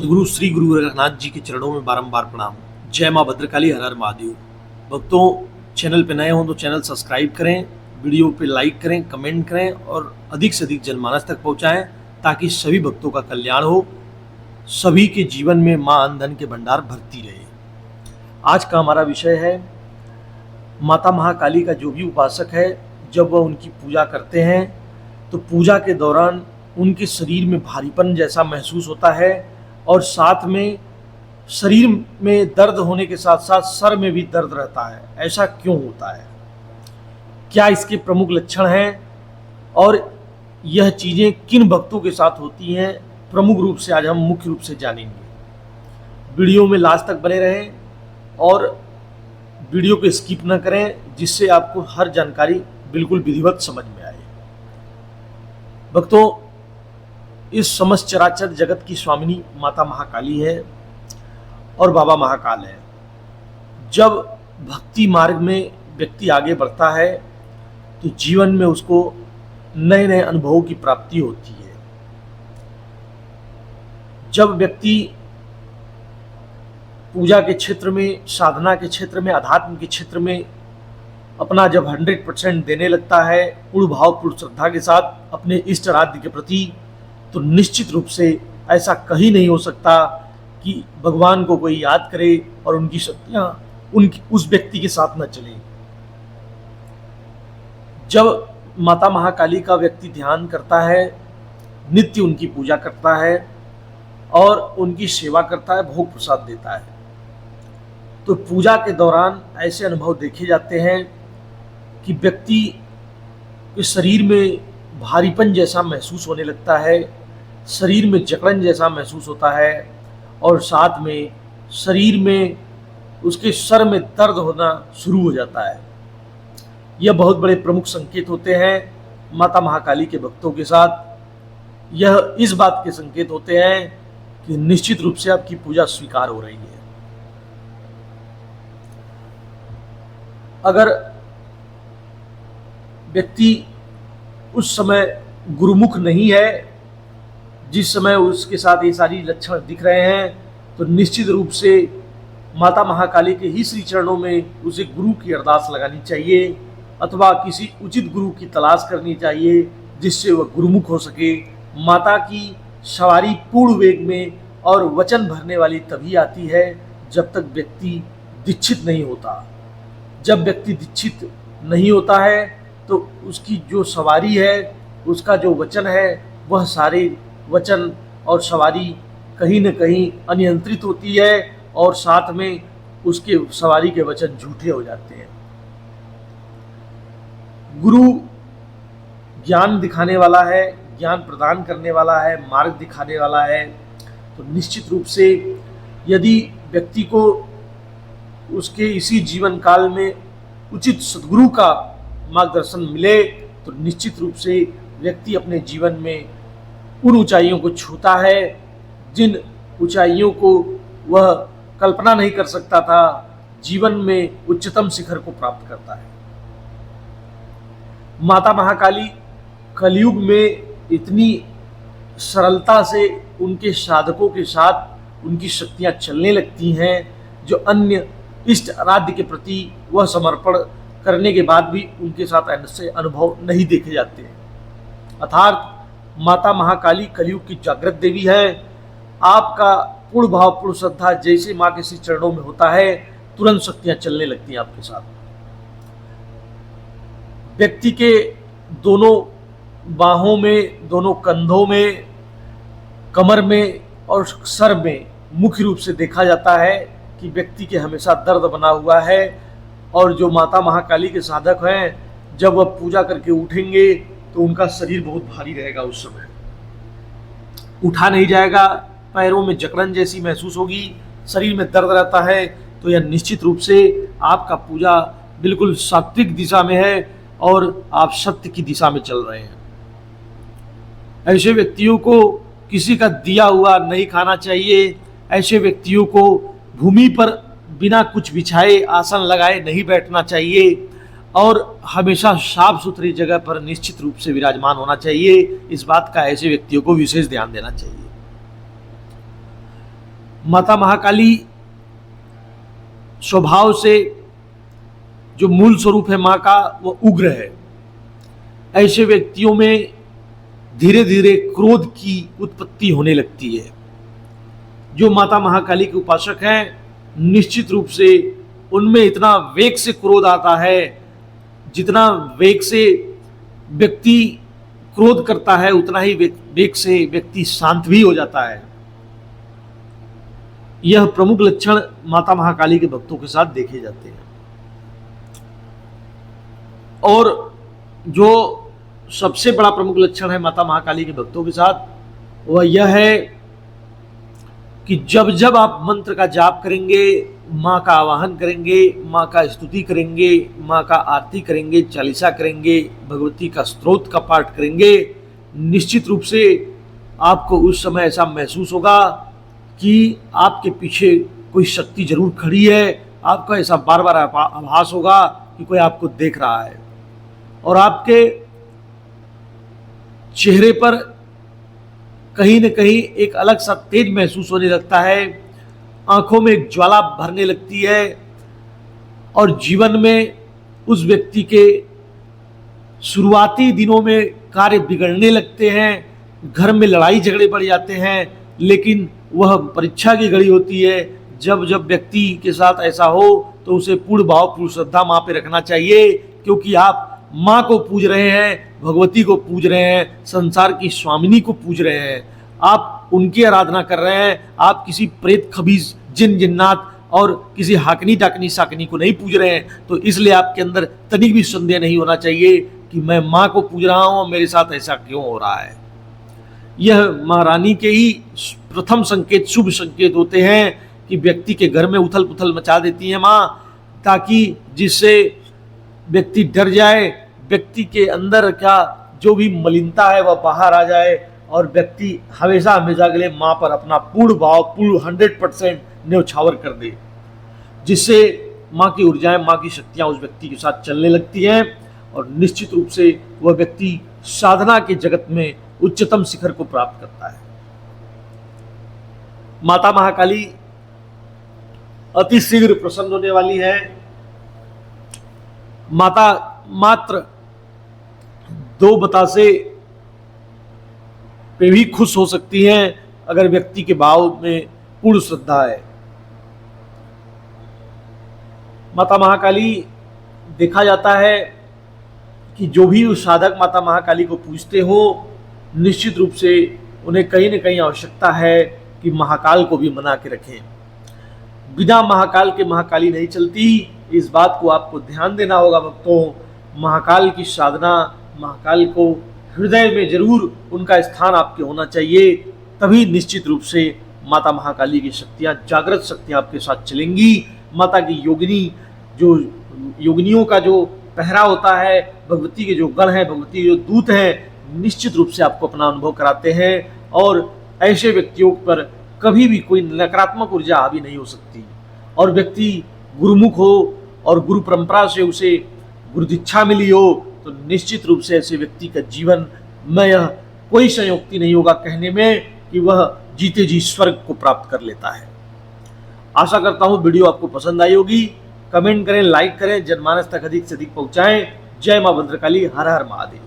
सदगुरु श्री गुरु रघुनाथ जी के चरणों में बारंबार प्रणाम। जय मां भद्रकाली, हर हर महादेव। भक्तों, चैनल पे नए हों तो चैनल सब्सक्राइब करें, वीडियो पे लाइक करें, कमेंट करें और अधिक से अधिक जनमानस तक पहुंचाएं ताकि सभी भक्तों का कल्याण हो, सभी के जीवन में मां अन्न धन के भंडार भरती रहे। आज का हमारा विषय है माता महाकाली का जो भी उपासक है, जब वह उनकी पूजा करते हैं तो पूजा के दौरान उनके शरीर में भारीपन जैसा महसूस होता है और साथ में शरीर में दर्द होने के साथ साथ सर में भी दर्द रहता है। ऐसा क्यों होता है, क्या इसके प्रमुख लक्षण हैं और यह चीज़ें किन भक्तों के साथ होती हैं, प्रमुख रूप से आज हम मुख्य रूप से जानेंगे। वीडियो में लास्ट तक बने रहें और वीडियो को स्किप न करें, जिससे आपको हर जानकारी बिल्कुल विधिवत समझ में आए। भक्तों, इस समस्त चराचर जगत की स्वामिनी माता महाकाली है और बाबा महाकाल है। जब भक्ति मार्ग में व्यक्ति आगे बढ़ता है तो जीवन में उसको नए नए अनुभवों की प्राप्ति होती है। जब व्यक्ति पूजा के क्षेत्र में, साधना के क्षेत्र में, अध्यात्म के क्षेत्र में अपना जब 100% देने लगता है पूर्ण भाव पूर्ण श्रद्धा के साथ अपने इष्ट आराध्य के प्रति, तो निश्चित रूप से ऐसा कहीं नहीं हो सकता कि भगवान को कोई याद करे और उनकी शक्तियाँ उस व्यक्ति के साथ न चले। जब माता महाकाली का व्यक्ति ध्यान करता है, नित्य उनकी पूजा करता है और उनकी सेवा करता है, भोग प्रसाद देता है, तो पूजा के दौरान ऐसे अनुभव देखे जाते हैं कि व्यक्ति के शरीर में भारीपन जैसा महसूस होने लगता है, शरीर में जकड़न जैसा महसूस होता है और साथ में शरीर में उसके सर में दर्द होना शुरू हो जाता है। यह बहुत बड़े प्रमुख संकेत होते हैं माता महाकाली के भक्तों के साथ। यह इस बात के संकेत होते हैं कि निश्चित रूप से आपकी पूजा स्वीकार हो रही है। अगर व्यक्ति उस समय गुरुमुख नहीं है, जिस समय उसके साथ ये सारी लक्षण दिख रहे हैं, तो निश्चित रूप से माता महाकाली के ही श्री चरणों में उसे गुरु की अरदास लगानी चाहिए अथवा किसी उचित गुरु की तलाश करनी चाहिए जिससे वह गुरुमुख हो सके। माता की सवारी पूर्ण वेग में और वचन भरने वाली तभी आती है जब तक व्यक्ति दीक्षित नहीं होता। जब व्यक्ति दीक्षित नहीं होता है तो उसकी जो सवारी है, उसका जो वचन है, वह सारे वचन और सवारी कहीं न कहीं अनियंत्रित होती है और साथ में उसके सवारी के वचन झूठे हो जाते हैं। गुरु ज्ञान दिखाने वाला है, ज्ञान प्रदान करने वाला है, मार्ग दिखाने वाला है, तो निश्चित रूप से यदि व्यक्ति को उसके इसी जीवन काल में उचित सद्गुरु का मार्गदर्शन मिले तो निश्चित रूप से व्यक्ति अपने जीवन में उन ऊंचाइयों को छूता है जिन ऊंचाइयों को वह कल्पना नहीं कर सकता था। जीवन में उच्चतम शिखर को प्राप्त करता है। माता महाकाली कलयुग में इतनी सरलता से उनके साधकों के साथ उनकी शक्तियां चलने लगती हैं जो अन्य इष्ट आराध्य के प्रति वह समर्पण करने के बाद भी उनके साथ ऐसे अनुभव नहीं देखे जाते हैं। अर्थात माता महाकाली कलयुग की जागृत देवी है। आपका पूर्ण भाव पूर्ण श्रद्धा जैसे माँ के श्री चरणों में होता है, तुरंत शक्तियां चलने लगती हैं आपके साथ। व्यक्ति के दोनों बाहों में, दोनों कंधों में, कमर में और सर में मुख्य रूप से देखा जाता है कि व्यक्ति के हमेशा दर्द बना हुआ है और जो माता महाकाली के साधक हैं, जब वह पूजा करके उठेंगे तो उनका शरीर बहुत भारी रहेगा। उस समय उठा नहीं जाएगा, पैरों में जकड़न जैसी महसूस होगी, शरीर में दर्द रहता है, तो यह निश्चित रूप से आपका पूजा बिल्कुल सात्विक दिशा में है और आप सत्य की दिशा में चल रहे हैं। ऐसे व्यक्तियों को किसी का दिया हुआ नहीं खाना चाहिए। ऐसे व्यक्तियों को भूमि पर बिना कुछ बिछाए, आसन लगाए नहीं बैठना चाहिए और हमेशा साफ सुथरी जगह पर निश्चित रूप से विराजमान होना चाहिए। इस बात का ऐसे व्यक्तियों को विशेष ध्यान देना चाहिए। माता महाकाली स्वभाव से जो मूल स्वरूप है माँ का वो उग्र है। ऐसे व्यक्तियों में धीरे धीरे क्रोध की उत्पत्ति होने लगती है। जो माता महाकाली के उपासक हैं निश्चित रूप से उनमें इतना वेग से क्रोध आता है, जितना वेग से व्यक्ति क्रोध करता है उतना ही वेग से व्यक्ति शांत भी हो जाता है। यह प्रमुख लक्षण माता महाकाली के भक्तों के साथ देखे जाते हैं। और जो सबसे बड़ा प्रमुख लक्षण है माता महाकाली के भक्तों के साथ वह यह है कि जब जब आप मंत्र का जाप करेंगे, माँ का आवाहन करेंगे, माँ का स्तुति करेंगे, माँ का आरती करेंगे, चालीसा करेंगे, भगवती का स्तोत्र का पाठ करेंगे, निश्चित रूप से आपको उस समय ऐसा महसूस होगा कि आपके पीछे कोई शक्ति जरूर खड़ी है। आपको ऐसा बार बार आभास होगा कि कोई आपको देख रहा है और आपके चेहरे पर कहीं न कहीं एक अलग सा तेज महसूस होने लगता है, आंखों में एक ज्वाला भरने लगती है और जीवन में उस व्यक्ति के शुरुआती दिनों में कार्य बिगड़ने लगते हैं, घर में लड़ाई झगड़े बढ़ जाते हैं। लेकिन वह परीक्षा की घड़ी होती है। जब जब व्यक्ति के साथ ऐसा हो तो उसे पूर्ण भाव पूर्ण श्रद्धा माँ पे रखना चाहिए, क्योंकि आप माँ को पूज रहे हैं, भगवती को पूज रहे हैं, संसार की स्वामिनी को पूज रहे हैं, आप उनकी आराधना कर रहे हैं। आप किसी प्रेत खबीज जिन जिन्नात और किसी हाकनी टाकनी साकनी को नहीं पूज रहे हैं। तो इसलिए आपके अंदर तनिक भी संदेह नहीं होना चाहिए कि मैं माँ को पूज रहा हूँ, मेरे साथ ऐसा क्यों हो रहा है। यह महारानी के ही प्रथम संकेत, शुभ संकेत होते हैं कि व्यक्ति के घर में उथल पुथल मचा देती है माँ, ताकि जिससे व्यक्ति डर जाए, व्यक्ति के अंदर क्या जो भी मलिनता है वह बाहर आ जाए और व्यक्ति हमेशा हमेशा के लिए माँ पर अपना पूर्ण भाव, पूर्ण 100% न्यौछावर कर दे, जिससे माँ की ऊर्जाएं, माँ की शक्तियां उस व्यक्ति के साथ चलने लगती हैं और निश्चित रूप से वह व्यक्ति साधना के जगत में उच्चतम शिखर को प्राप्त करता है। माता महाकाली अति शीघ्र प्रसन्न होने वाली है। माता मात्र 2 बतासे पे भी खुश हो सकती हैं अगर व्यक्ति के भाव में पूर्ण श्रद्धा है। माता महाकाली देखा जाता है कि जो भी उस साधक माता महाकाली को पूजते हो, निश्चित रूप से उन्हें कहीं न कहीं आवश्यकता है कि महाकाल को भी मना के रखें। बिना महाकाल के महाकाली नहीं चलती, इस बात को आपको ध्यान देना होगा भक्तों। महाकाल की साधना, महाकाल को हृदय में जरूर उनका स्थान आपके होना चाहिए, तभी निश्चित रूप से माता महाकाली की शक्तियाँ, जागृत शक्तियाँ आपके साथ चलेंगी। माता की योगिनी, जो योगिनियों का जो पहरा होता है, भगवती के जो गण हैं, भगवती के जो दूत हैं, निश्चित रूप से आपको अपना अनुभव कराते हैं और ऐसे व्यक्तियों पर कभी भी कोई नकारात्मक ऊर्जा हावी नहीं हो सकती। और व्यक्ति गुरुमुख हो और गुरु परंपरा से उसे गुरु दीक्षा मिली हो तो निश्चित रूप से ऐसे व्यक्ति का जीवन में यह कोई संयोक्ति नहीं होगा कहने में कि वह जीते जी स्वर्ग को प्राप्त कर लेता है। आशा करता हूँ वीडियो आपको पसंद आई होगी। कमेंट करें, लाइक करें, जनमानस तक अधिक से अधिक पहुँचाएं। जय माँ भद्रकाली, हर हर महादेव।